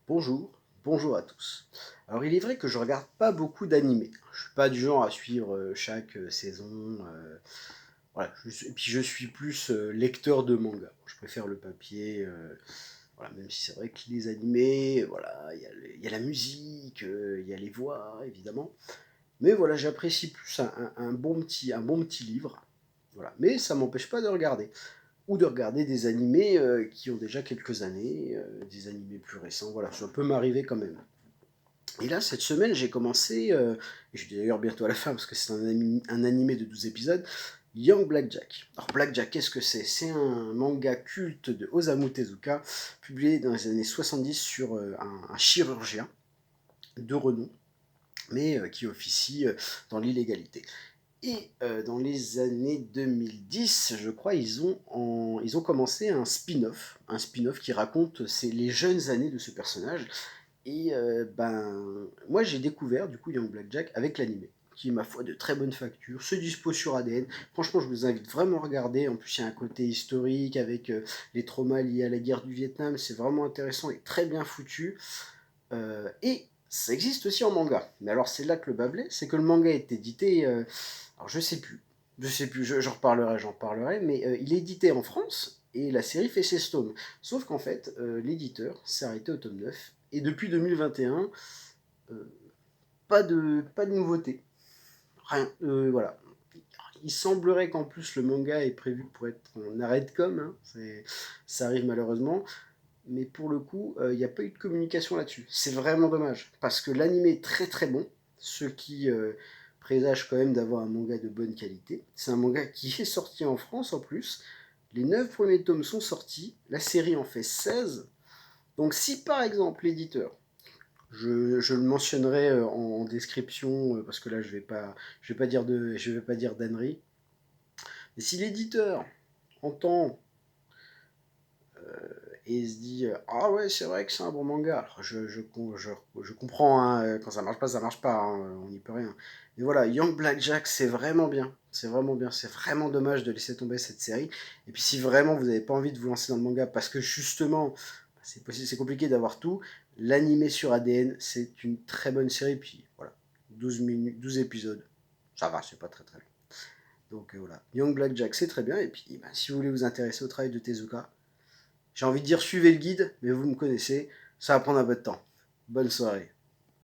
Bonjour, bonjour à tous. Alors il est vrai que je regarde pas beaucoup d'animés. Je suis pas du genre à suivre chaque saison. Voilà. Et puis je suis plus lecteur de manga. Je préfère le papier. Voilà, même si c'est vrai que les animés, voilà, il y a la musique, il y a les voix, évidemment. Mais voilà, j'apprécie plus un bon petit livre. Voilà. Mais ça m'empêche pas de regarder. Ou de regarder des animés qui ont déjà quelques années, des animés plus récents. Voilà, ça peut m'arriver quand même. Et là, cette semaine, j'ai commencé, et je suis d'ailleurs bientôt à la fin parce que c'est un animé de 12 épisodes, Young Blackjack. Alors Blackjack, qu'est-ce que c'est? C'est un manga culte de Osamu Tezuka, publié dans les années 70 sur un chirurgien de renom, mais qui officie dans l'illégalité. Et dans les années 2010, je crois, ils ont commencé un spin-off qui raconte les jeunes années de ce personnage. Et moi j'ai découvert du coup Young Blackjack avec l'animé, qui est ma foi de très bonne facture, se dispose sur ADN. Franchement, je vous invite vraiment à regarder. En plus, il y a un côté historique avec les traumas liés à la guerre du Vietnam. C'est vraiment intéressant et très bien foutu. Et ça existe aussi en manga. Mais alors, c'est là que le bas blesse, c'est que le manga est édité. Alors, je sais plus, j'en reparlerai, mais il est édité en France et la série fait 16 tomes. Sauf qu'en fait, l'éditeur s'est arrêté au tome 9 et depuis 2021, euh, pas de nouveauté. Rien. Voilà. Il semblerait qu'en plus le manga est prévu pour être en arrêt de com. Hein. Ça arrive malheureusement. Mais pour le coup, il n'y a pas eu de communication là-dessus. C'est vraiment dommage. Parce que l'anime est très très bon. Ce qui présage quand même d'avoir un manga de bonne qualité. C'est un manga qui est sorti en France en plus. Les 9 premiers tomes sont sortis. La série en fait 16. Donc si par exemple l'éditeur, je le mentionnerai en description parce que là je vais pas dire d'ânerie. Mais si l'éditeur entend et se dit ah ouais, c'est vrai que c'est un bon manga. Alors, je comprends, hein, quand ça marche pas, hein, on n'y peut rien. Mais voilà, Young Blackjack, c'est vraiment bien. C'est vraiment bien. C'est vraiment dommage de laisser tomber cette série. Et puis si vraiment vous n'avez pas envie de vous lancer dans le manga parce que justement, c'est compliqué d'avoir tout, l'animé sur ADN, c'est une très bonne série. Puis voilà, 12 minutes, 12 épisodes, ça va, c'est pas très très long. Donc voilà, Young Blackjack, c'est très bien. Et puis bah, si vous voulez vous intéresser au travail de Tezuka, j'ai envie de dire suivez le guide, mais vous me connaissez, ça va prendre un peu de temps. Bonne soirée.